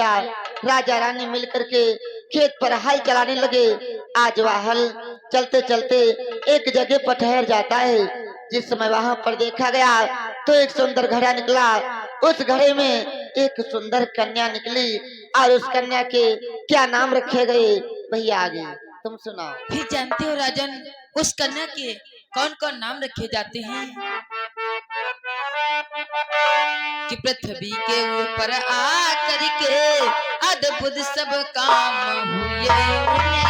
भैया राजा रानी मिलकर के खेत पर हल चलाने लगे। आज वह हल चलते चलते एक जगह पर ठहर जाता है। जिस समय वहां पर देखा गया तो एक सुंदर घड़ा निकला। उस घड़े में एक सुंदर कन्या निकली और उस कन्या के क्या नाम रखे गए भैया आगे तुम सुनाओ। फिर जानते हो राजन उस कन्या के कौन कौन नाम रखे जाते हैं कि पृथ्वी के ऊपर आकर के अद्भुत सब काम हुए उनके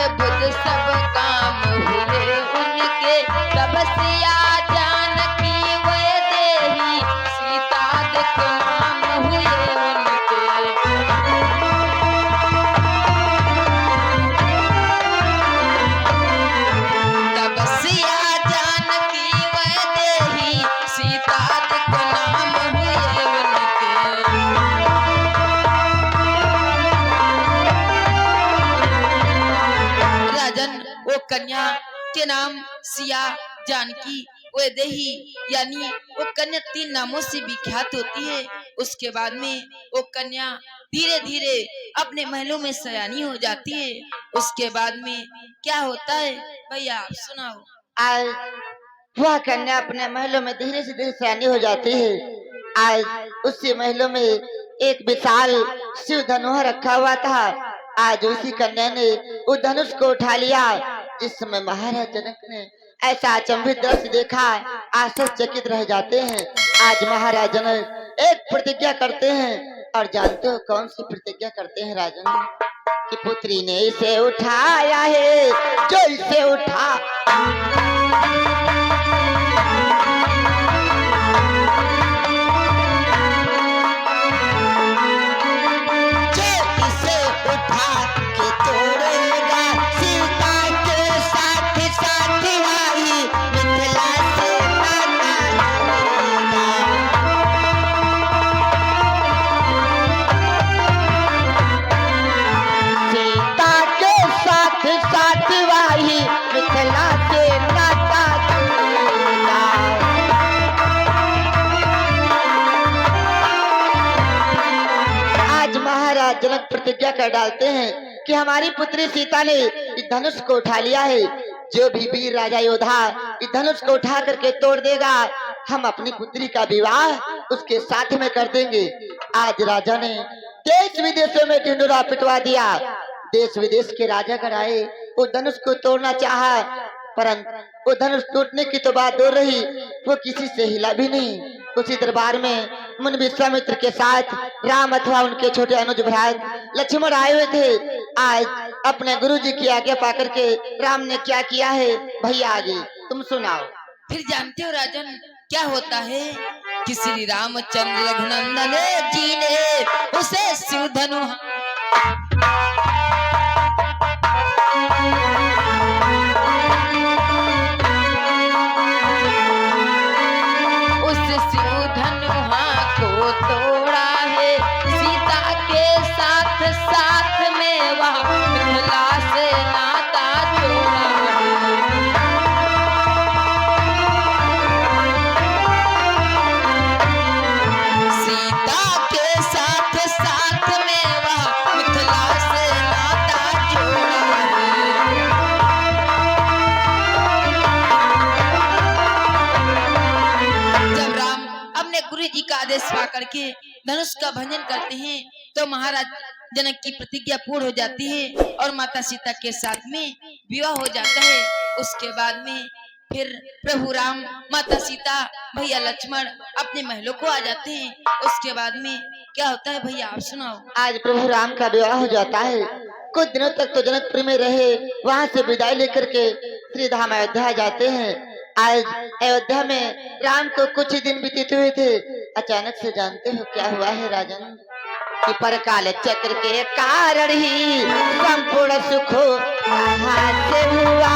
अद्भुत सब काम हुए उनके तब सिया जानकी वह देवी सीता दिख नाम हुए उनके तब सिया जानकी वह देवी सीता दिख नाम हुए उनके। राजन वो कन्या के नाम सिया जानकी वैदेही यानी वो कन्या 3 नामों से विख्यात होती है। उसके बाद में वो कन्या धीरे धीरे अपने महलों में सयानी हो जाती है। उसके बाद में क्या होता है भैया आप सुनाओ। आज वह कन्या अपने महलों में धीरे से धीरे सयानी हो जाती है। आज उसी महलों में एक विशाल शिव धनुष रखा हुआ था। आज उसी कन्या ने उस धनुष को उठा लिया। जिस समय महाराज जनक ने ऐसा अचंभित दृश्य देखा आश्चर्यचकित रह जाते हैं। आज महाराज जनक एक प्रतिज्ञा करते हैं और जानते हो कौन सी प्रतिज्ञा करते हैं राजन कि पुत्री ने इसे उठाया है जो इसे उठा जनक प्रतिज्ञा कर डालते हैं कि हमारी पुत्री सीता ने इस धनुष को उठा लिया है। जो भी वीर राजा योद्धा इस धनुष को उठा करके तोड़ देगा हम अपनी पुत्री का विवाह उसके साथ में कर देंगे। आज राजा ने देश विदेशों में ढिंढोरा पिटवा दिया। देश विदेश के राजा कर आए वो धनुष को तोड़ना चाहा परंतु वो धनुष टूटने की तो बात दूर रही वो किसी से हिला भी नहीं। उसी दरबार में मुनि विश्वामित्र के साथ राम अथवा उनके छोटे अनुज भ्रात लक्ष्मण आए हुए थे। आज अपने गुरुजी की आज्ञा पाकर के राम ने क्या किया है भैया आगे तुम सुनाओ। फिर जानते हो राजन क्या होता है कि श्री रामचंद्र रघुनंदन जी ने उसे शिव धनु तोड़ा है सीता के साथ साथ में वह मिथिला से नाता जोड़ा सीता के साथ साथ में वह मिथिला से नाता जोड़ा जब राम अपने गुरु जी का आदेश पा करके धनुष का भंजन करते हैं तो महाराज जनक की प्रतिज्ञा पूर्ण हो जाती है और माता सीता के साथ में विवाह हो जाता है। उसके बाद में फिर प्रभु राम माता सीता भैया लक्ष्मण अपने महलों को आ जाते हैं। उसके बाद में क्या होता है भैया आप सुनाओ। आज प्रभु राम का विवाह हो जाता है। कुछ दिनों तक तो जनकपुर में रहे। वहां से विदाई लेकर के श्री धाम अयोध्या जाते हैं। आज अयोध्या में राम को कुछ ही दिन बीते हुए थे। अचानक से जानते हो क्या हुआ है राजन कि परकाल चक्र के कारण ही संपूर्ण सुख कहाँ से हुआ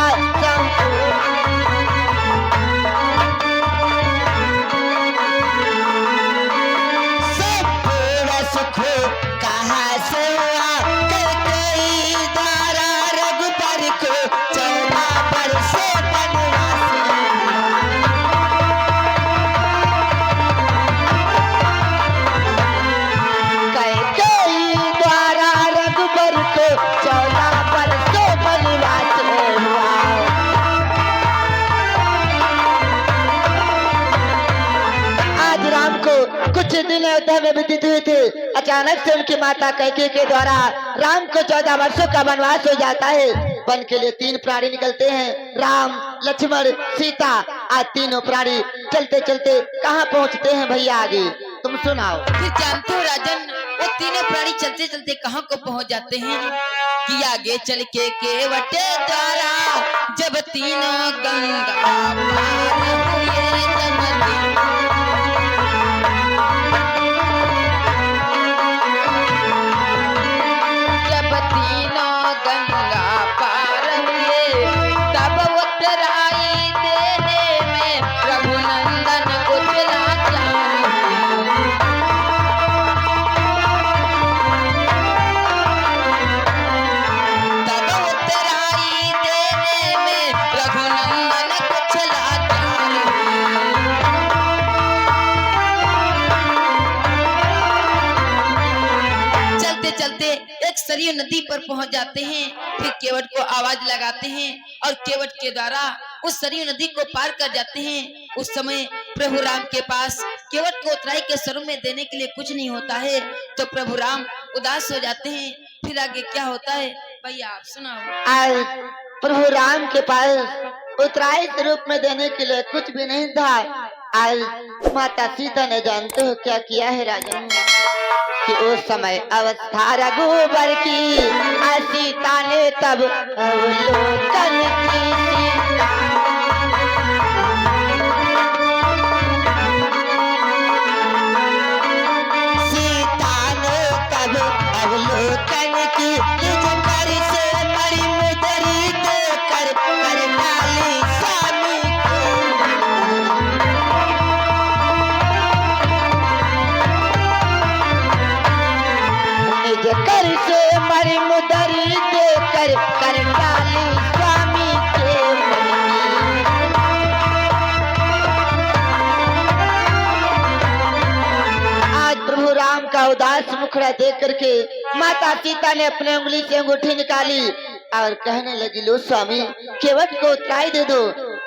संपूर्ण सुख कहाँ से हुआ कई धारा रघुबर को 14 वर्ष वनवास कुछ दिन अयोध्या में व्यतीत हुए थे। अचानक से उनकी माता कैकेयी के द्वारा राम को 14 वर्षों का वनवास हो जाता है। वन के लिए 3 प्राणी निकलते हैं, राम, लक्ष्मण, सीता। आज तीनों प्राणी चलते चलते कहाँ पहुँचते हैं भैया, आगे तुम सुनाओ। फिर जानते हो राजन, वो तीनों प्राणी चलते चलते कहाँ को पहुँच जाते हैं कि आगे चल के केवट द्वारा जब तीनों गंगा पार हुए, जब तीनों गंगा पार हुए तब उतराई देने में रघुनंदन कुछ लाचार हुए। तब उतराई देने में रघुनंदन कुछ लाचार हुए। चलते चलते एक सरयू नदी पर पहुंच जाते हैं। फिर केवट को आवाज लगाते हैं और केवट के द्वारा उस सरयू नदी को पार कर जाते हैं। उस समय प्रभु राम के पास केवट को उतराई के स्वरूप में देने के लिए कुछ नहीं होता है, तो प्रभु राम उदास हो जाते हैं। फिर आगे क्या होता है भैया आप सुनाओ। आज प्रभु राम के पास उत्तराई के रूप में देने के लिए कुछ भी नहीं था। आज माता सीता ने जानते हो क्या किया है राजन, कि उस समय अवस्था रघुबर की, सीता ने तब अवलोकन की। सीता ने तब अवलोकन की, निज कर से बड़ी मुदरी देकर कर डाली स्वामी निज कर से बड़ी मुदरी देकर कर डाली स्वामी के मन की। आज प्रभु राम का उदास मुखड़ा देख करके माता सीता ने अपने उंगली से अंगूठी निकाली और कहने लगी, लो स्वामी, केवट को उतराई दे दो।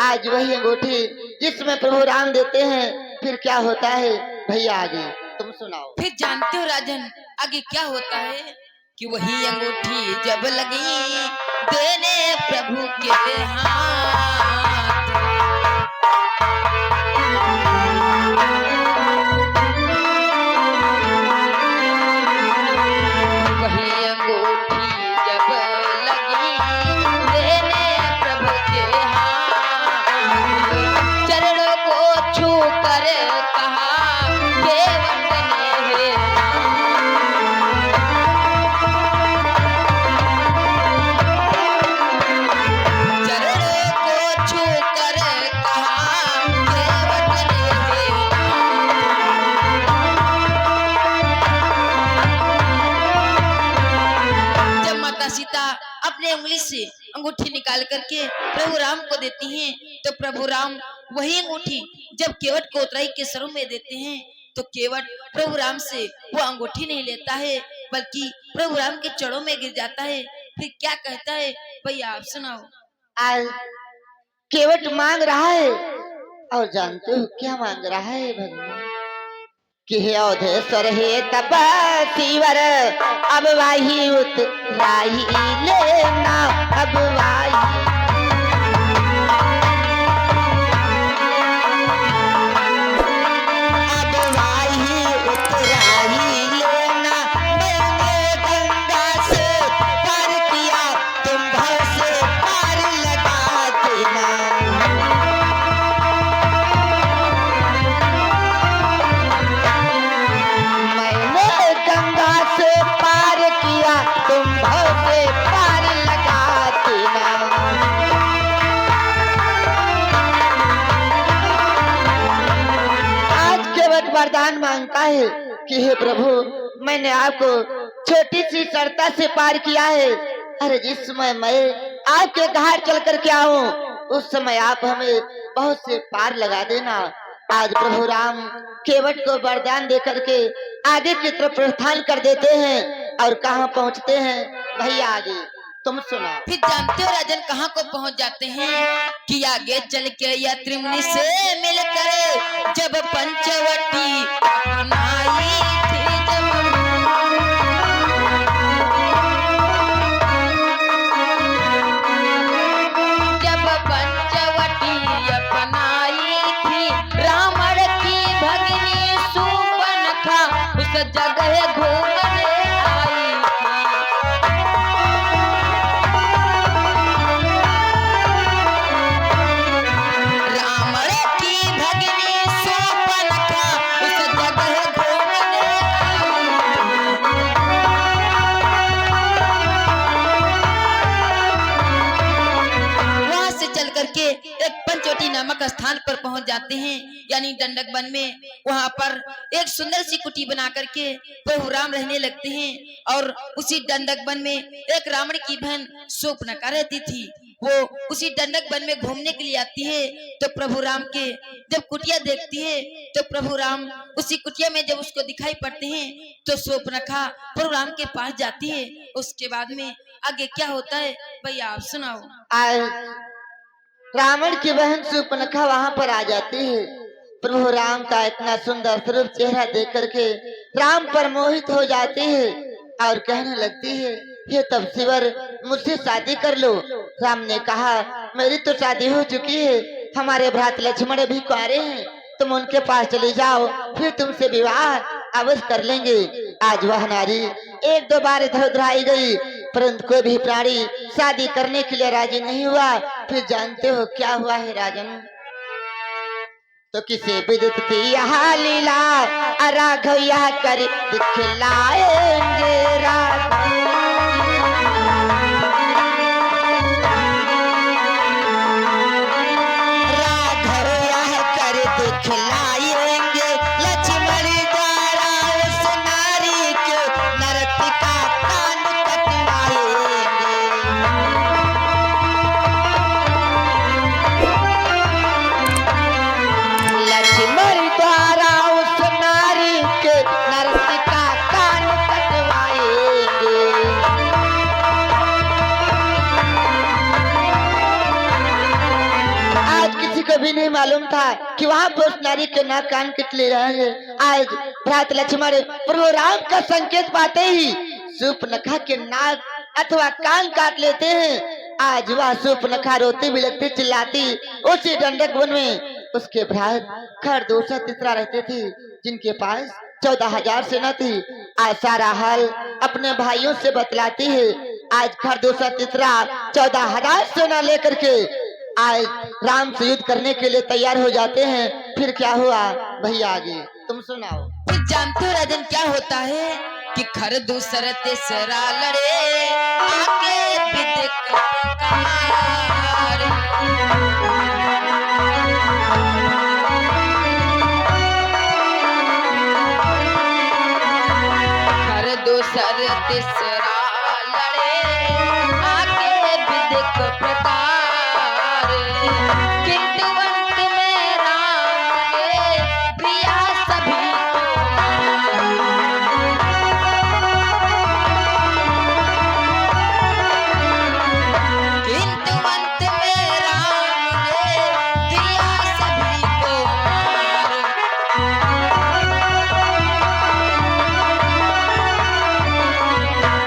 आज वही अंगूठी जिसमें प्रभु राम देते हैं। फिर क्या होता है भैया, आगे तुम सुनाओ। फिर जानते हो राजन आगे क्या होता है कि वही अंगूठी जब लगी देने प्रभु के हाथ, वही अंगूठी जब लगी देने प्रभु के हाथ, चरणों को छू कर कहा केवट ने हे चरणों को छू कर कहा केवट ने हे जब माता सीता अपने उंगली से अंगूठी निकाल करके प्रभु राम को देती हैं, तो प्रभु राम वही अंगूठी जब केवट को उतराई के स्वरूप में देते हैं, तो केवट प्रभु राम से वो अंगूठी नहीं लेता है, बल्कि प्रभु राम के चरणों में गिर जाता है। फिर क्या कहता है भैया आप सुनाओ। आज केवट मांग रहा है, और जानते हो क्या मांग रहा है भगवान, कि हे अवधेश्वर हे तपस्वीवर, अब वाही उतराई लेना, अब वाही। अब वाही उतराई लेना, मैंने गंगा से पार किया, तुम भव से पार लगा देना। मैंने गंगा से पार किया, तुम भव से पार लगा देना। आज केवट वरदान मांगता है कि हे प्रभु, मैंने आपको छोटी सी सरता से पार किया है। अरे जिस समय मैं आपके घाट चल कर के आऊं, उस समय आप हमें बहुत से पार लगा देना। आज प्रभु राम केवट को वरदान दे करके आगे की तरफ प्रस्थान कर देते हैं, और कहाँ पहुँचते हैं भैया, आगे तुम सुना। फिर जानते हो राजन कहाँ को पहुंच जाते हैं कि आगे चल के या त्रिमुनि से मिलकर जब पंचवटी अपनाई थी जब पंचवटी अपनाई थी रावण की भगिनी शूर्पणखा उस जगह घूमने आई थी। रावण की भगिनी शूर्पणखा उस जगह घूमने आई थी। वहां से चल करके एक पंचवटी नामक स्थान पर पहुंच जाते हैं यानी दंडक वन में। वहां पर एक सुंदर सी कुटी बना करके प्रभु राम रहने लगते हैं और उसी दंडक वन में एक रावण की बहन शूर्पणखा रहती थी। वो उसी दंडक वन में घूमने के लिए आती है तो प्रभु राम के जब कुटिया देखती है तो प्रभु राम उसी कुटिया में जब उसको दिखाई पड़ते हैं तो शूर्पणखा प्रभु राम के पास जाती है। उसके बाद में आगे क्या होता है भैया आप सुनाओ। आज रावण की बहन शूर्पणखा वहां पर आ जाती है। प्रभु राम का इतना सुंदर स्वरूप चेहरा देख करके राम पर मोहित हो जाती है और कहने लगती है, हे तपस्वीवर मुझसे शादी कर लो। राम ने कहा, मेरी तो शादी हो चुकी है, हमारे भ्रात लक्ष्मण भी कुंवारे हैं, तुम उनके पास चले जाओ, फिर तुमसे विवाह अवश्य कर लेंगे। आज वह नारी एक दो बार इधर उधर आई गई परंतु कोई भी प्राणी शादी करने के लिए राजी नहीं हुआ। फिर जानते हो क्या हुआ है राजन? तो किसे विदित थी यह लीला राघव यह कर दिखलाएंगे राघव यह कर दिखलाएंगे लक्ष्मण द्वारा उस नारी के नर्तिका कान कटवाएंगे। लक्ष्मण द्वारा उस नारी के नर्तिका कान कटवाएंगे। आज किसी को भी नहीं मालूम था कि वहाँ पर उस नारी के नाक कान कितने रहेंगे। आज भ्रात लक्ष्मण प्रभु राम का संकेत पाते ही शूर्पणखा के नाक अथवा कान काट लेते हैं। आज वह शूर्पणखा रोती बिलखती चिल्लाती उसी दंडक वन में उसके भ्रात खरदूषा तीसरा रहते थे जिनके पास 14,000 सेना थी। आज सारा हाल अपने भाइयों से बतलाती है। आज खरदूषा तीसरा 14,000 सेना लेकर के आज राम से युद्ध करने के लिए तैयार हो जाते हैं। फिर क्या हुआ भैया आगे तुम सुनाओ। फिर जानते हो राजन क्या होता है कि खरदूसर तीसरा लड़े आगे विदिक प्रकार। खरदूसर तीसरा लड़े आगे विदिक प्रकार। किंतु अंत में राम ने प्रिया सभी किंतु अंत में राम ने प्रिया सभी को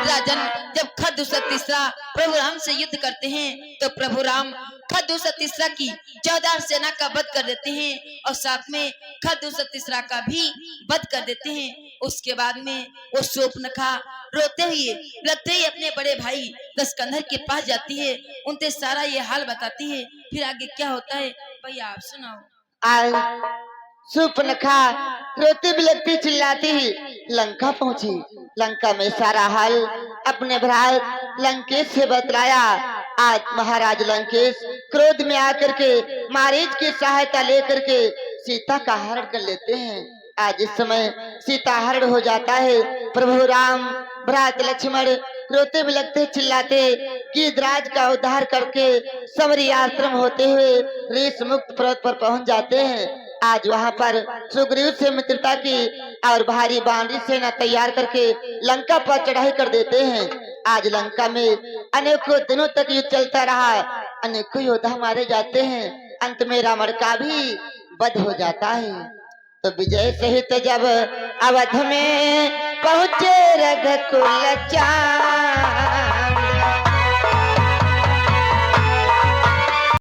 राजन जब खरदूसर तीसरा प्रभु राम से युद्ध करते हैं तो प्रभु राम खरदूसर तीसरा की 14 सेना का वध कर देते हैं और साथ में खरदूसर तीसरा का भी वध कर देते हैं। उसके बाद में वो शूर्पणखा रोते हुए लगते ही अपने बड़े भाई दशकंधर के पास जाती है, उनसे सारा ये हाल बताती है। फिर आगे क्या होता है भैया आप सुनाओ। आज शूर्पणखा रोती बिलखती चिल्लाती ही लंका पहुंची। लंका में सारा हाल अपने भ्रात लंकेश से बतलाया। आज महाराज लंकेश क्रोध में आकर के मारीच की सहायता लेकर के सीता का हरण कर लेते हैं। आज इस समय सीता हरण हो जाता है। प्रभु राम भ्रात लक्ष्मण रोते बिलखते चिल्लाते कि द्राज का उद्धार करके सबरी आश्रम होते हुए ऋष मुक्त पर्वत पर पहुंच जाते हैं। आज वहां पर सुग्रीव से मित्रता की और भारी बानरी सेना तैयार करके लंका पर चढ़ाई कर देते हैं। आज लंका में अनेकों दिनों तक युद्ध चलता रहा, अनेकों योद्धा मारे जाते हैं, अंत में रावण का भी वध हो जाता है। तो विजय सहित जब अवध में पहुंचे रघुकुल चार,